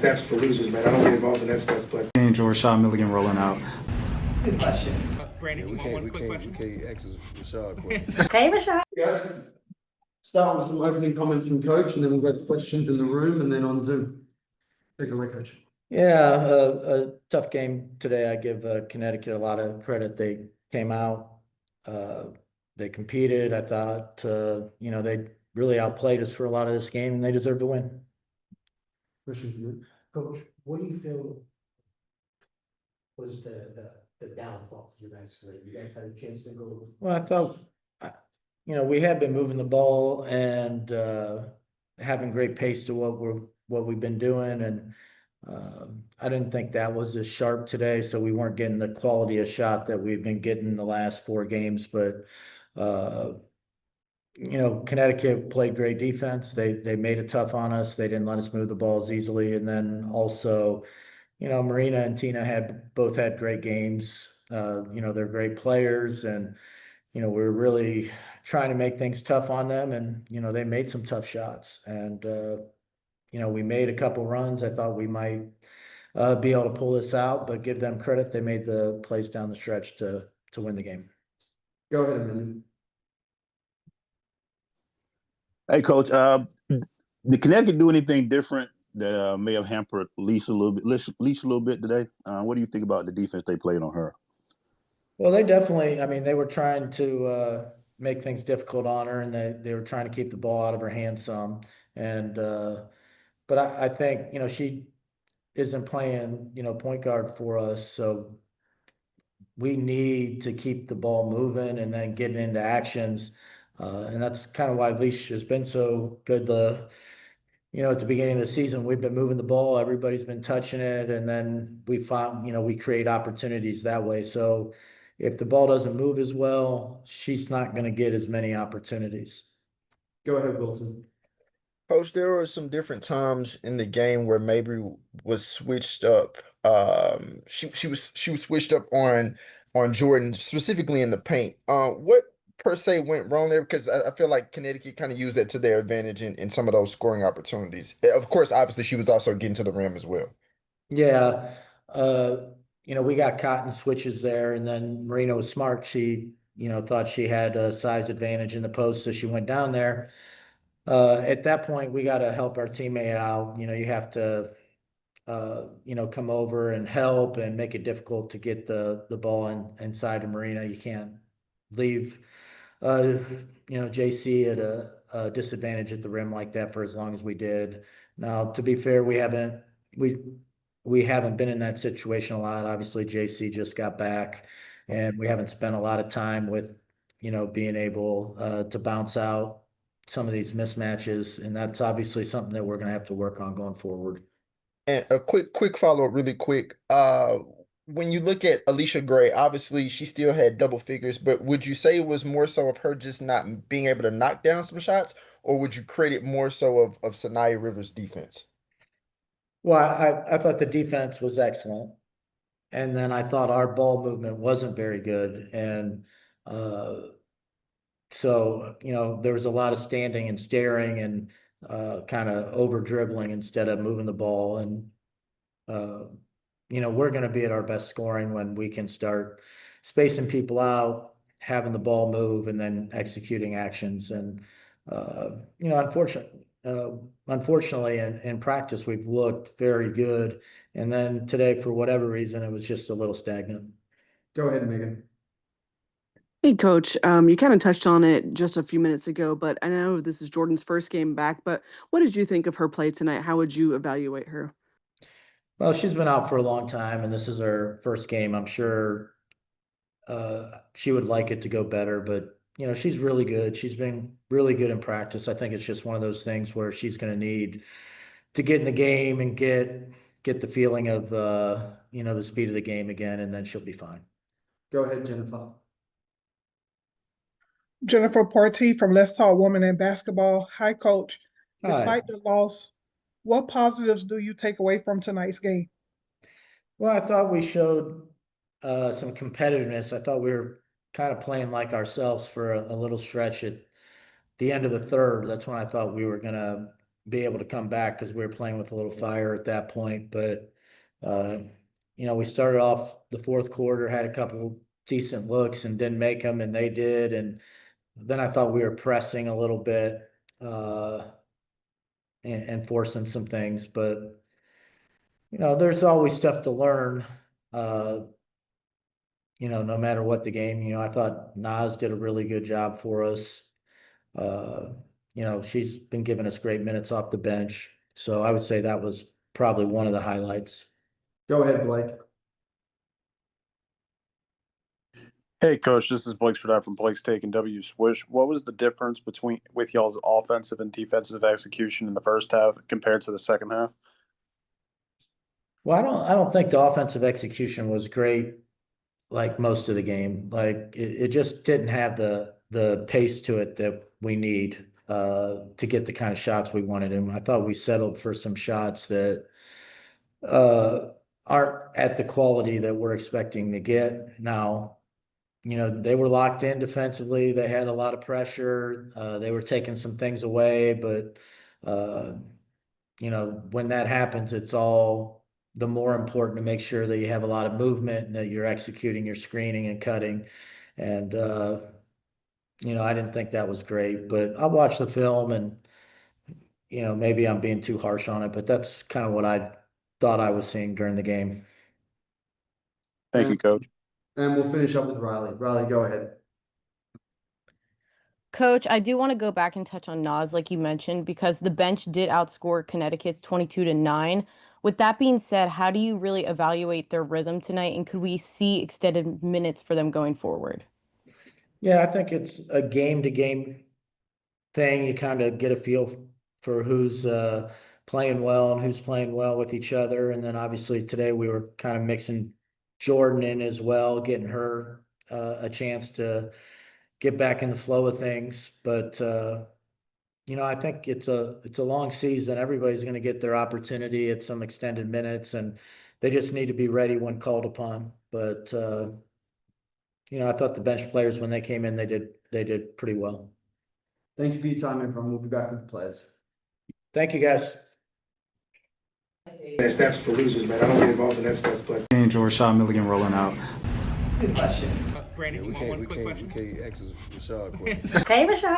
snaps for losers, man. I don't get involved in that stuff. But Angel Rashad Milligan rolling out. That's a good question. Brandon, Yeah, you want one quick question? we can't ask Rashad questions. Hey, Rashad. Guys, start with some opening comments from Coach, and then we'll go to questions in the room and then on Zoom. Take it away, Coach. Yeah, a tough game today. I give Connecticut a lot of credit. They came out, they competed. I thought, they really outplayed us for a lot of this game, and they deserve to win. Question for you. Coach, what do you feel was the downfall for you guys today? You guys had a chance to go. Well, I thought, we have been moving the ball and having great pace to what we've been doing, and I didn't think that was as sharp today, so we weren't getting the quality of shot that we've been getting the last 4 games. But Connecticut played great defense. They made it tough on us. They didn't let us move the balls easily, and then also, Marina and Tina both had great games. They're great players, and we're really trying to make things tough on them, and they made some tough shots, and we made a couple runs. I thought we might be able to pull this out, but give them credit. They made the plays down the stretch to win the game. Go ahead, Amanda. Hey, Coach. Did Connecticut do anything different that may have hampered Leash a little bit today? What do you think about the defense they played on her? Well, they definitely. I mean, they were trying to make things difficult on her, and they were trying to keep the ball out of her hands some. And but I think she isn't playing point guard for us, so we need to keep the ball moving and then getting into actions. And that's kind of why Leash has been so good. At the beginning of the season, we've been moving the ball. Everybody's been touching it. And then we found, we create opportunities that way. So if the ball doesn't move as well, she's not going to get as many opportunities. Go ahead, Wilson. Coach, there were some different times in the game where Mabry was switched up. She was switched up on Jordan, specifically in the paint. What per se went wrong there? Because I feel like Connecticut kind of used that to their advantage in some of those scoring opportunities. Of course, obviously, she was also getting to the rim as well. Yeah. We got caught in switches there, and then Marina was smart. She, thought she had a size advantage in the post, so she went down there. At that point, we got to help our teammate out. You have to, come over and help and make it difficult to get the ball inside of Marina. You can't leave, JC at a disadvantage at the rim like that for as long as we did. Now, to be fair, we haven't been in that situation a lot. Obviously, JC just got back, and we haven't spent a lot of time with, being able to bounce out some of these mismatches, and that's obviously something that we're going to have to work on going forward. And a quick follow-up, really quick. When you look at Alicia Gray, obviously she still had double figures, but would you say it was more so of her just not being able to knock down some shots, or would you credit more so of Sanaya Rivers' defense? Well, I thought the defense was excellent, and then I thought our ball movement wasn't very good, and so there was a lot of standing and staring and kind of over dribbling instead of moving the ball. And we're going to be at our best scoring when we can start spacing people out, having the ball move, and then executing actions. And unfortunately, in practice, we've looked very good, and then today, for whatever reason, it was just a little stagnant. Go ahead, Megan. Hey, Coach. You kind of touched on it just a few minutes ago, but I know this is Jordan's first game back, but what did you think of her play tonight? How would you evaluate her? Well, she's been out for a long time, and this is her first game. I'm sure she would like it to go better, but she's really good. She's been really good in practice. I think it's just one of those things where she's going to need to get in the game and get the feeling of the speed of the game again, and then she'll be fine. Go ahead, Jennifer. Jennifer Partee from Let's Talk Women in Basketball. Hi, Coach. Hi. Despite the loss, what positives do you take away from tonight's game? Well, I thought we showed some competitiveness. I thought we were kind of playing like ourselves for a little stretch at the end of the third. That's when I thought we were going to be able to come back because we were playing with a little fire at that point. But we started off the fourth quarter, had a couple decent looks and didn't make them, and they did. And then I thought we were pressing a little bit and forcing some things, but there's always stuff to learn. No matter what the game, I thought Naz did a really good job for us. She's been giving us great minutes off the bench. So I would say that was probably one of the highlights. Go ahead, Blake. Hey, Coach, this is Blake Stradot from Blake's Take and W Swish. What was the difference with y'all's offensive and defensive execution in the first half compared to the second half? Well, I don't think the offensive execution was great like most of the game. Like it just didn't have the pace to it that we need to get the kind of shots we wanted. And I thought we settled for some shots that aren't at the quality that we're expecting to get. Now, they were locked in defensively. They had a lot of pressure. They were taking some things away, but when that happens, it's all the more important to make sure that you have a lot of movement and that you're executing your screening and cutting. And, I didn't think that was great, but I watched the film and, maybe I'm being too harsh on it, but that's kind of what I thought I was seeing during the game. Thank you, Coach. And we'll finish up with Riley. Riley, go ahead. Coach, I do want to go back and touch on Naz, like you mentioned, because the bench did outscore Connecticut's 22-9. With that being said, how do you really evaluate their rhythm tonight, and could we see extended minutes for them going forward? Yeah, I think it's a game-to-game thing. You kind of get a feel for who's playing well and who's playing well with each other. And then obviously today we were kind of mixing Jordan in as well, getting her a chance to get back in the flow of things. But I think it's a long season. Everybody's going to get their opportunity at some extended minutes, and they just need to be ready when called upon. But I thought the bench players, when they came in, they did pretty well. Thank you for your time, everyone. We'll be back with the players. Thank you, guys. That's for losers, man. I don't get involved in that stuff, but. Angel Rashad Milligan rolling out. That's a good question. We can't ask Rashad a question. Hey, Rashad.